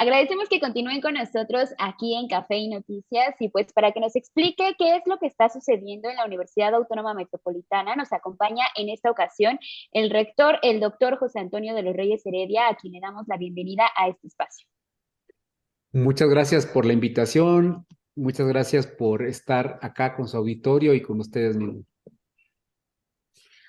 Agradecemos que continúen con nosotros aquí en Café y Noticias y pues para que nos explique qué es lo que está sucediendo en la Universidad Autónoma Metropolitana, nos acompaña en esta ocasión el rector, el doctor José Antonio de los Reyes Heredia, a quien le damos la bienvenida a este espacio. Muchas gracias por la invitación, muchas gracias por estar acá con su auditorio y con ustedes mismos.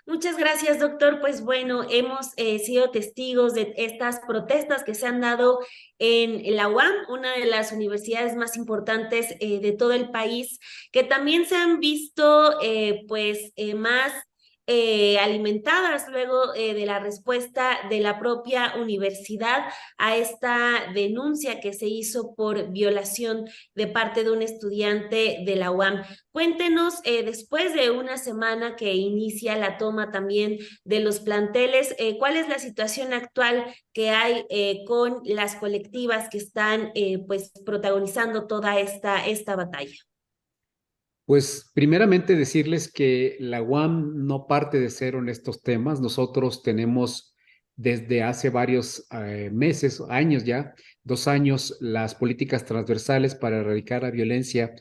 Muchas gracias, doctor. Pues bueno, hemos sido testigos de estas protestas que se han dado en la UAM, una de las universidades más importantes de todo el país, que también se han visto más alimentadas luego de la respuesta de la propia universidad a esta denuncia que se hizo por violación de parte de un estudiante de la UAM. Cuéntenos, después de una semana que inicia la toma también de los planteles, ¿cuál es la situación actual que hay con las colectivas que están pues protagonizando toda esta batalla? Pues primeramente decirles que la UAM no parte de cero en estos temas. Nosotros tenemos desde hace varios meses, años ya, 2 años, las políticas transversales para erradicar la violencia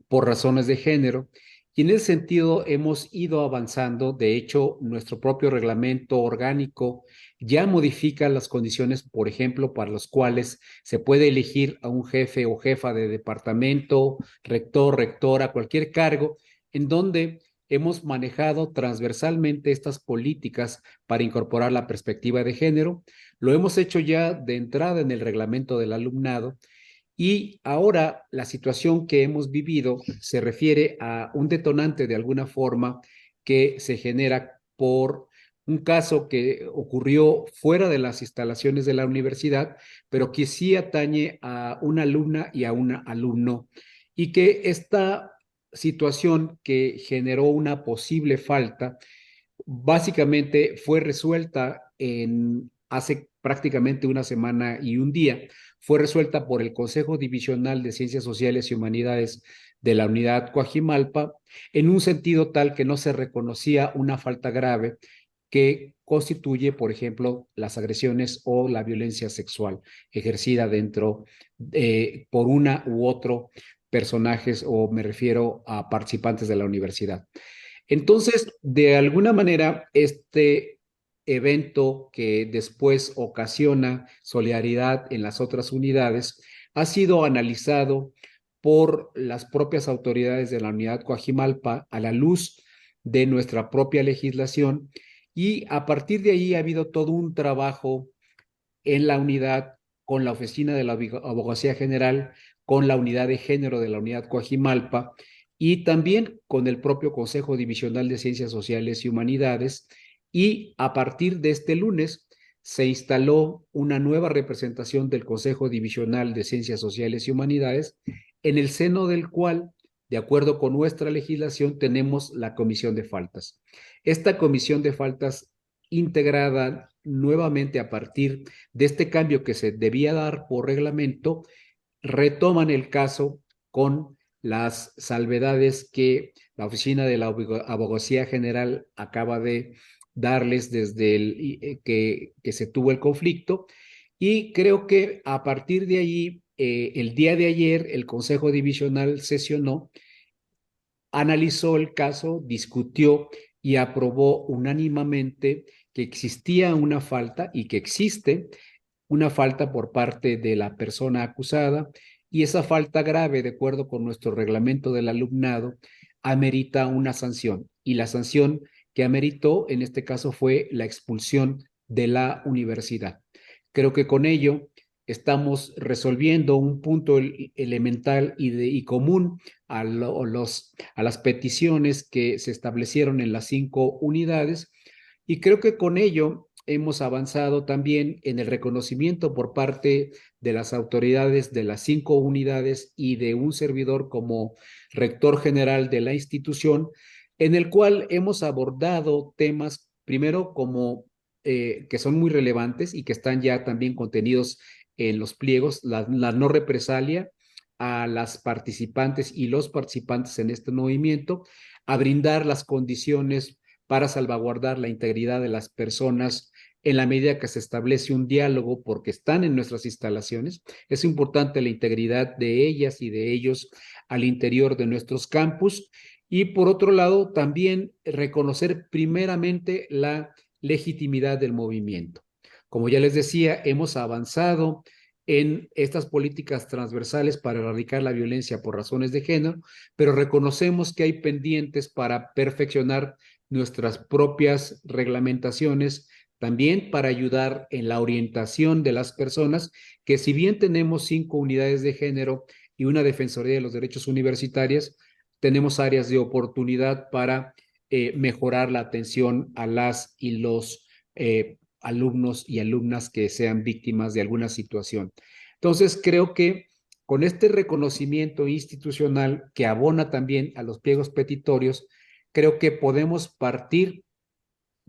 por razones de género. Y en ese sentido hemos ido avanzando. De hecho, nuestro propio reglamento orgánico ya modifica las condiciones, por ejemplo, para las cuales se puede elegir a un jefe o jefa de departamento, rector, rectora, cualquier cargo, en donde hemos manejado transversalmente estas políticas para incorporar la perspectiva de género. Lo hemos hecho ya de entrada en el reglamento del alumnado y ahora la situación que hemos vivido se refiere a un detonante de alguna forma que se genera por un caso que ocurrió fuera de las instalaciones de la universidad, pero que sí atañe a una alumna y a un alumno, y que esta situación que generó una posible falta básicamente fue resuelta en hace prácticamente una semana y un día. Fue resuelta por el Consejo Divisional de Ciencias Sociales y Humanidades de la Unidad Coajimalpa en un sentido tal que no se reconocía una falta grave que constituye, por ejemplo, las agresiones o la violencia sexual ejercida dentro por una u otro personajes, o me refiero a participantes de la universidad. Entonces, de alguna manera, este evento que después ocasiona solidaridad en las otras unidades ha sido analizado por las propias autoridades de la unidad Coajimalpa a la luz de nuestra propia legislación, y a partir de ahí ha habido todo un trabajo en la unidad con la Oficina de la Abogacía General, con la unidad de género de la unidad Coajimalpa y también con el propio Consejo Divisional de Ciencias Sociales y Humanidades. Y a partir de este lunes se instaló una nueva representación del Consejo Divisional de Ciencias Sociales y Humanidades, en el seno del cual, de acuerdo con nuestra legislación, tenemos la Comisión de Faltas. Esta Comisión de Faltas, integrada nuevamente a partir de este cambio que se debía dar por reglamento, retoman el caso con las salvedades que la Oficina de la Abogacía General acaba de darles desde que se tuvo el conflicto. Y creo que a partir de allí, el día de ayer, el Consejo Divisional sesionó, analizó el caso, discutió y aprobó unánimemente que existía una falta y que existe una falta por parte de la persona acusada, y esa falta grave, de acuerdo con nuestro reglamento del alumnado, amerita una sanción, y la sanción que ameritó en este caso fue la expulsión de la universidad. Creo que con ello estamos resolviendo un punto elemental y común a las peticiones que se establecieron en las 5 unidades, y creo que con ello hemos avanzado también en el reconocimiento por parte de las autoridades de las 5 unidades y de un servidor como rector general de la institución, en el cual hemos abordado temas, primero, como que son muy relevantes y que están ya también contenidos en los pliegos: la no represalia a las participantes y los participantes en este movimiento, a brindar las condiciones para salvaguardar la integridad de las personas en la medida que se establece un diálogo, porque están en nuestras instalaciones. Es importante la integridad de ellas y de ellos al interior de nuestros campus. Y por otro lado, también reconocer primeramente la legitimidad del movimiento. Como ya les decía, hemos avanzado en estas políticas transversales para erradicar la violencia por razones de género, pero reconocemos que hay pendientes para perfeccionar nuestras propias reglamentaciones, también para ayudar en la orientación de las personas, que si bien tenemos 5 unidades de género y una Defensoría de los Derechos Universitarios, tenemos áreas de oportunidad para mejorar la atención a las y los alumnos y alumnas que sean víctimas de alguna situación. Entonces, creo que con este reconocimiento institucional que abona también a los pliegos petitorios, creo que podemos partir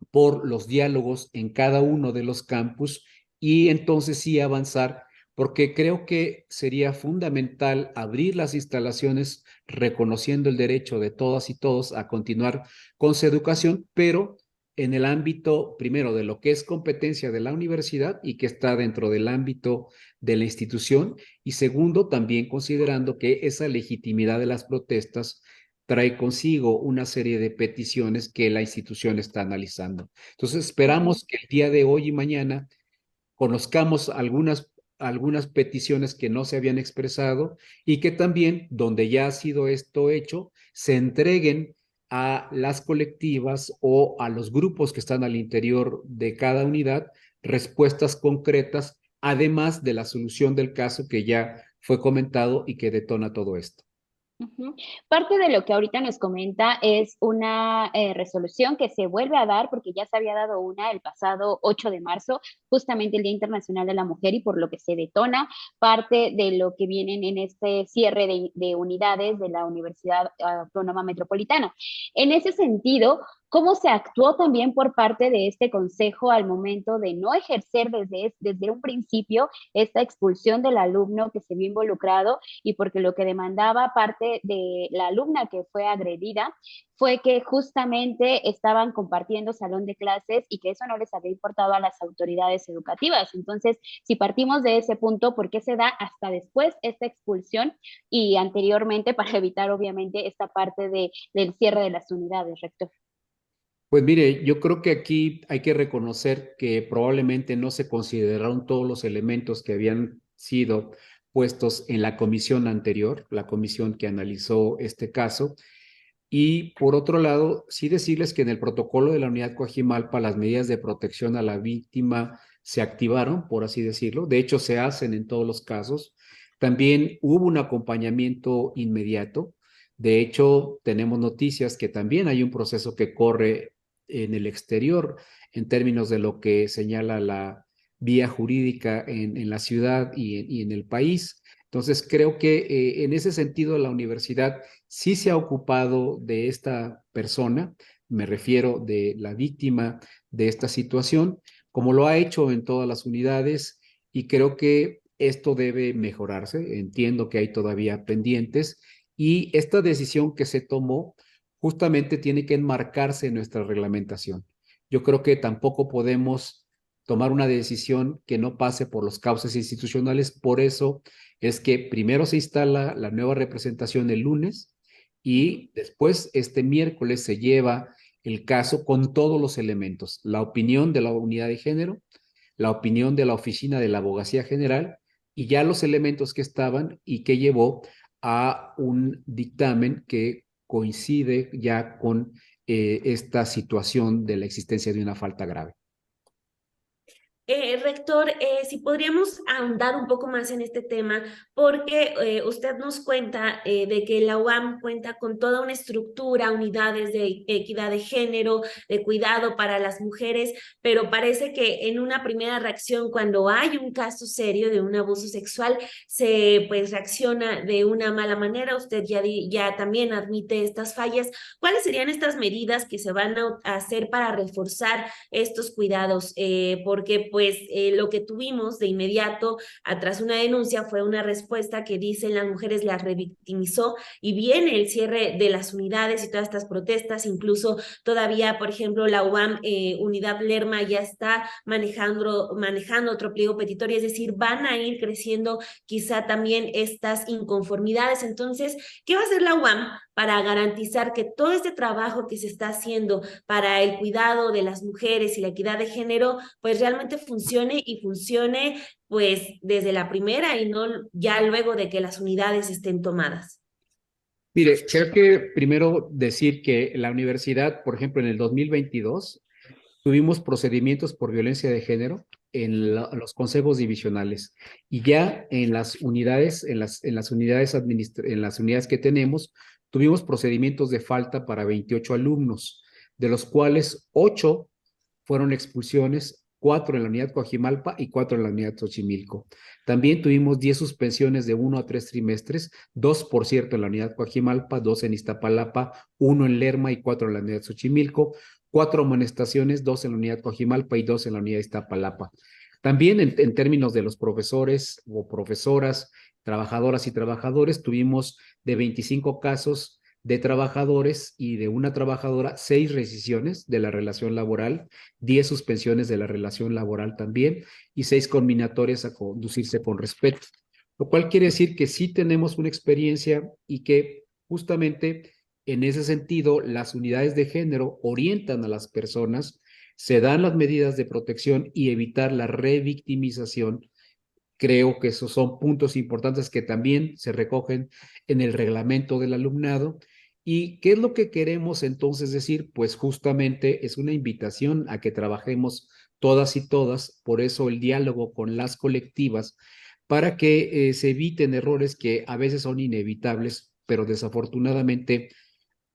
por los diálogos en cada uno de los campus y entonces sí avanzar, porque creo que sería fundamental abrir las instalaciones reconociendo el derecho de todas y todos a continuar con su educación, pero en el ámbito, primero, de lo que es competencia de la universidad y que está dentro del ámbito de la institución, y segundo, también considerando que esa legitimidad de las protestas trae consigo una serie de peticiones que la institución está analizando. Entonces, esperamos que el día de hoy y mañana conozcamos algunas peticiones que no se habían expresado y que también, donde ya ha sido esto hecho, se entreguen a las colectivas o a los grupos que están al interior de cada unidad respuestas concretas, además de la solución del caso que ya fue comentado y que detona todo esto. Parte de lo que ahorita nos comenta es una resolución que se vuelve a dar porque ya se había dado una el pasado 8 de marzo, justamente el Día Internacional de la Mujer, y por lo que se detona parte de lo que vienen en este cierre de unidades de la Universidad Autónoma Metropolitana. En ese sentido, ¿cómo se actuó también por parte de este consejo al momento de no ejercer desde un principio esta expulsión del alumno que se vio involucrado, y porque lo que demandaba parte de la alumna que fue agredida fue que justamente estaban compartiendo salón de clases y que eso no les había importado a las autoridades educativas? Entonces, si partimos de ese punto, ¿por qué se da hasta después esta expulsión y anteriormente para evitar obviamente esta parte del cierre de las unidades, rector? Pues mire, yo creo que aquí hay que reconocer que probablemente no se consideraron todos los elementos que habían sido puestos en la comisión anterior, la comisión que analizó este caso. Y por otro lado, sí decirles que en el protocolo de la unidad Coajimalpa las medidas de protección a la víctima se activaron, por así decirlo. De hecho, se hacen en todos los casos. También hubo un acompañamiento inmediato. De hecho, tenemos noticias que también hay un proceso que corre en el exterior en términos de lo que señala la vía jurídica en la ciudad y en el país. Entonces, creo que en ese sentido la universidad sí se ha ocupado de esta persona, me refiero de la víctima de esta situación, como lo ha hecho en todas las unidades, y creo que esto debe mejorarse. Entiendo que hay todavía pendientes y esta decisión que se tomó justamente tiene que enmarcarse en nuestra reglamentación. Yo creo que tampoco podemos tomar una decisión que no pase por los cauces institucionales. Por eso es que primero se instala la nueva representación el lunes y después este miércoles se lleva el caso con todos los elementos: la opinión de la unidad de género, la opinión de la oficina de la Abogacía General y ya los elementos que estaban y que llevó a un dictamen que coincide ya con esta situación de la existencia de una falta grave. Rector, si podríamos ahondar un poco más en este tema, porque usted nos cuenta de que la UAM cuenta con toda una estructura, unidades de equidad de género, de cuidado para las mujeres, pero parece que en una primera reacción, cuando hay un caso serio de un abuso sexual, se pues reacciona de una mala manera. Usted ya también admite estas fallas. ¿Cuáles serían estas medidas que se van a hacer para reforzar estos cuidados? Porque pues lo que tuvimos de inmediato tras una denuncia fue una respuesta que dicen las mujeres las revictimizó, y viene el cierre de las unidades y todas estas protestas. Incluso todavía, por ejemplo, la UAM Unidad Lerma ya está manejando otro pliego petitorio, es decir, van a ir creciendo quizá también estas inconformidades. Entonces, ¿qué va a hacer la UAM para garantizar que todo este trabajo que se está haciendo para el cuidado de las mujeres y la equidad de género, pues realmente funcione, y funcione pues desde la primera y no ya luego de que las unidades estén tomadas? Mire, creo que primero decir que la universidad, por ejemplo, en el 2022, tuvimos procedimientos por violencia de género en los consejos divisionales, y ya en las unidades, en las unidades que tenemos, tuvimos procedimientos de falta para 28 alumnos, de los cuales 8 fueron expulsiones, 4 en la unidad Coajimalpa y 4 en la unidad Xochimilco. También tuvimos 10 suspensiones de 1 a 3 trimestres, 2 por cierto en la unidad Coajimalpa, 2 en Iztapalapa, 1 en Lerma y 4 en la unidad Xochimilco, 4 amonestaciones, 2 en la unidad Coajimalpa y 2 en la unidad Iztapalapa. También en términos de los profesores o profesoras, trabajadoras y trabajadores, tuvimos de 25 casos de trabajadores y de una trabajadora, 6 rescisiones de la relación laboral, 10 suspensiones de la relación laboral también, y 6 conminatorias a conducirse con respeto. Lo cual quiere decir que sí tenemos una experiencia, y que justamente en ese sentido las unidades de género orientan a las personas, se dan las medidas de protección y evitar la revictimización. Creo que esos son puntos importantes que también se recogen en el reglamento del alumnado. ¿Y qué es lo que queremos entonces decir? Pues justamente es una invitación a que trabajemos todas y todas, por eso el diálogo con las colectivas, para que se eviten errores que a veces son inevitables, pero desafortunadamente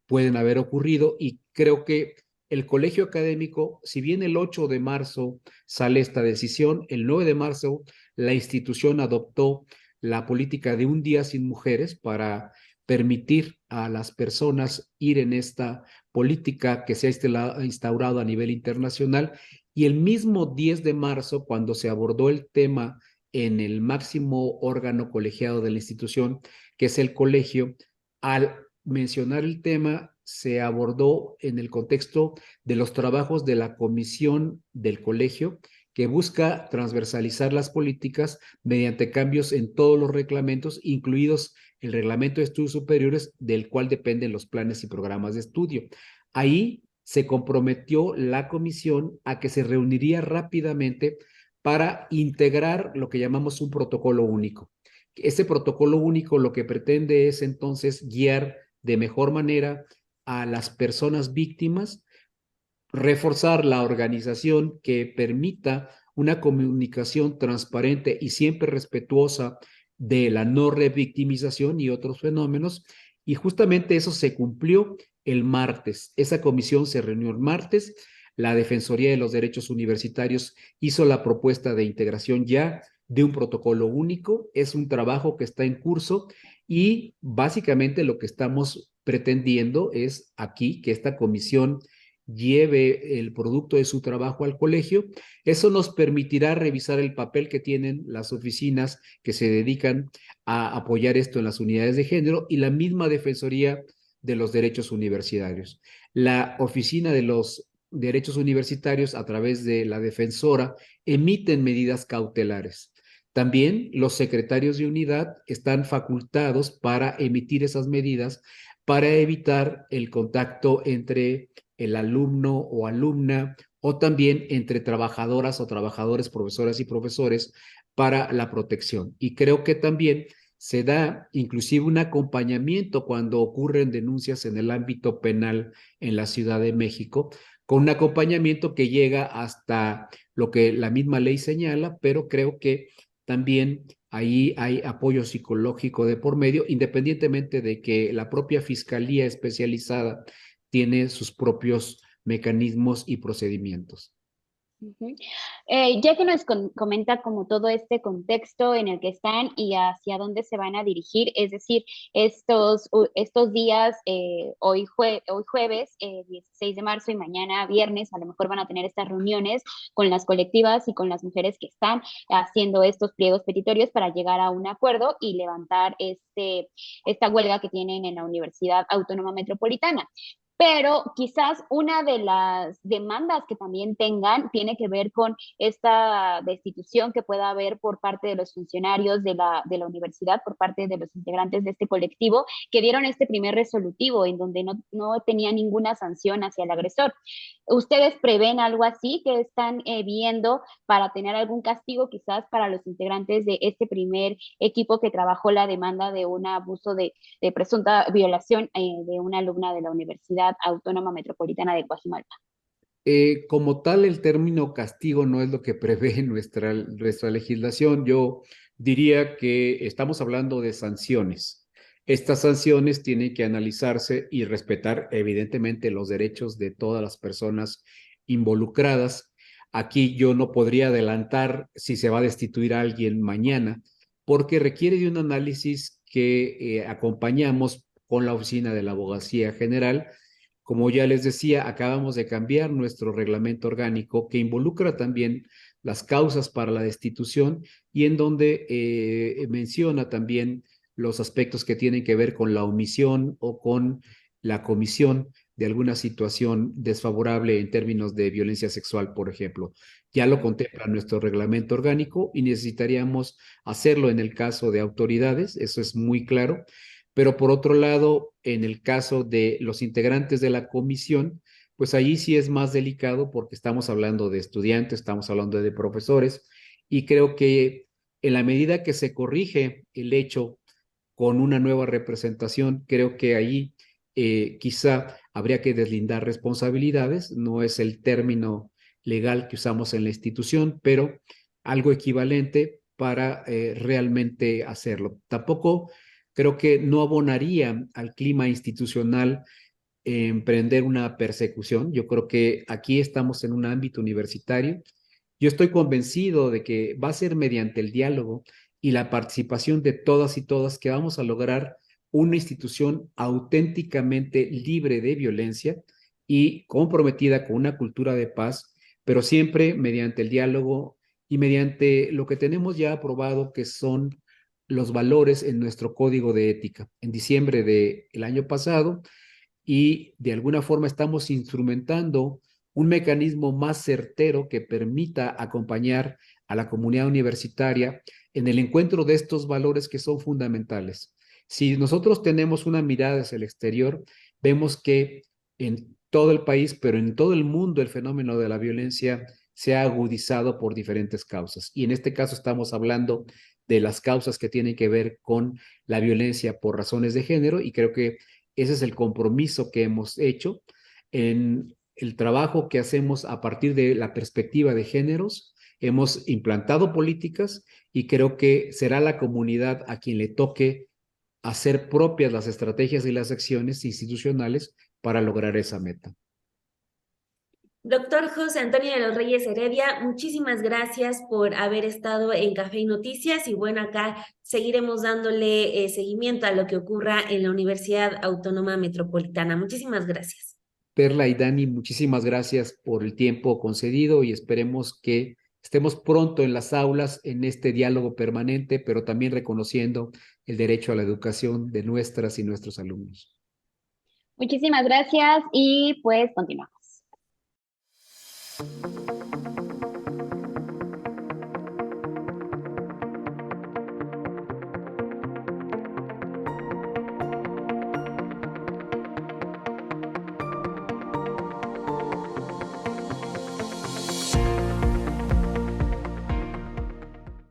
pueden haber ocurrido. Y creo que el colegio académico, si bien el 8 de marzo sale esta decisión, el 9 de marzo la institución adoptó la política de un día sin mujeres para permitir a las personas ir en esta política que se ha instaurado a nivel internacional. Y el mismo 10 de marzo, cuando se abordó el tema en el máximo órgano colegiado de la institución, que es el colegio, al mencionar el tema, se abordó en el contexto de los trabajos de la comisión del colegio, que busca transversalizar las políticas mediante cambios en todos los reglamentos, incluidos el reglamento de estudios superiores, del cual dependen los planes y programas de estudio. Ahí se comprometió la comisión a que se reuniría rápidamente para integrar lo que llamamos un protocolo único. Ese protocolo único lo que pretende es entonces guiar de mejor manera a las personas víctimas, reforzar la organización que permita una comunicación transparente y siempre respetuosa de la no revictimización y otros fenómenos. Y justamente eso se cumplió el martes. Esa comisión se reunió el martes. La Defensoría de los Derechos Universitarios hizo la propuesta de integración ya de un protocolo único. Es un trabajo que está en curso, y básicamente lo que estamos pretendiendo es aquí que esta comisión lleve el producto de su trabajo al colegio. Eso nos permitirá revisar el papel que tienen las oficinas que se dedican a apoyar esto en las unidades de género, y la misma Defensoría de los Derechos Universitarios. La Oficina de los Derechos Universitarios, a través de la defensora, emiten medidas cautelares. También los secretarios de unidad están facultados para emitir esas medidas para evitar el contacto entre el alumno o alumna, o también entre trabajadoras o trabajadores, profesoras y profesores, para la protección. Y creo que también se da inclusive un acompañamiento cuando ocurren denuncias en el ámbito penal en la Ciudad de México, con un acompañamiento que llega hasta lo que la misma ley señala, pero creo que también ahí hay apoyo psicológico de por medio, independientemente de que la propia Fiscalía Especializada tiene sus propios mecanismos y procedimientos. Ujú. Ya que nos comenta como todo este contexto en el que están y hacia dónde se van a dirigir, es decir, estos días, hoy jueves, 16 de marzo y mañana viernes, a lo mejor van a tener estas reuniones con las colectivas y con las mujeres que están haciendo estos pliegos petitorios para llegar a un acuerdo y levantar esta huelga que tienen en la Universidad Autónoma Metropolitana. Pero quizás una de las demandas que también tengan tiene que ver con esta destitución que pueda haber por parte de los funcionarios de la universidad, por parte de los integrantes de este colectivo, que dieron este primer resolutivo en donde no tenía ninguna sanción hacia el agresor. ¿Ustedes prevén algo así que están viendo para tener algún castigo quizás para los integrantes de este primer equipo que trabajó la demanda de un abuso de presunta violación de una alumna de la Universidad Autónoma Metropolitana de Coajimalpa? Como tal, el término castigo no es lo que prevé nuestra legislación. Yo diría que estamos hablando de sanciones. Estas sanciones tienen que analizarse y respetar, evidentemente, los derechos de todas las personas involucradas. Aquí yo no podría adelantar si se va a destituir a alguien mañana, porque requiere de un análisis que acompañamos con la Oficina de la Abogacía General. Como ya les decía, acabamos de cambiar nuestro reglamento orgánico que involucra también las causas para la destitución y en donde menciona también los aspectos que tienen que ver con la omisión o con la comisión de alguna situación desfavorable en términos de violencia sexual, por ejemplo. Ya lo contempla nuestro reglamento orgánico y necesitaríamos hacerlo en el caso de autoridades, eso es muy claro. Pero por otro lado, en el caso de los integrantes de la comisión, pues allí sí es más delicado porque estamos hablando de estudiantes, estamos hablando de profesores, y creo que en la medida que se corrige el hecho con una nueva representación, creo que ahí quizá habría que deslindar responsabilidades, no es el término legal que usamos en la institución, pero algo equivalente para realmente hacerlo. Tampoco creo que no abonaría al clima institucional emprender una persecución. Yo creo que aquí estamos en un ámbito universitario. Yo estoy convencido de que va a ser mediante el diálogo y la participación de todas y todas que vamos a lograr una institución auténticamente libre de violencia y comprometida con una cultura de paz, pero siempre mediante el diálogo y mediante lo que tenemos ya aprobado, que son los valores en nuestro código de ética. En diciembre del año pasado, y de alguna forma estamos instrumentando un mecanismo más certero que permita acompañar a la comunidad universitaria en el encuentro de estos valores que son fundamentales. Si nosotros tenemos una mirada hacia el exterior, vemos que en todo el país, pero en todo el mundo, el fenómeno de la violencia se ha agudizado por diferentes causas. Y en este caso estamos hablando de las causas que tienen que ver con la violencia por razones de género, y creo que ese es el compromiso que hemos hecho en el trabajo que hacemos a partir de la perspectiva de géneros. Hemos implantado políticas y creo que será la comunidad a quien le toque hacer propias las estrategias y las acciones institucionales para lograr esa meta. Doctor José Antonio de los Reyes Heredia, muchísimas gracias por haber estado en Café y Noticias y bueno, acá seguiremos dándole seguimiento a lo que ocurra en la Universidad Autónoma Metropolitana. Muchísimas gracias. Perla y Dani, muchísimas gracias por el tiempo concedido y esperemos que estemos pronto en las aulas en este diálogo permanente, pero también reconociendo el derecho a la educación de nuestras y nuestros alumnos. Muchísimas gracias y pues continuamos.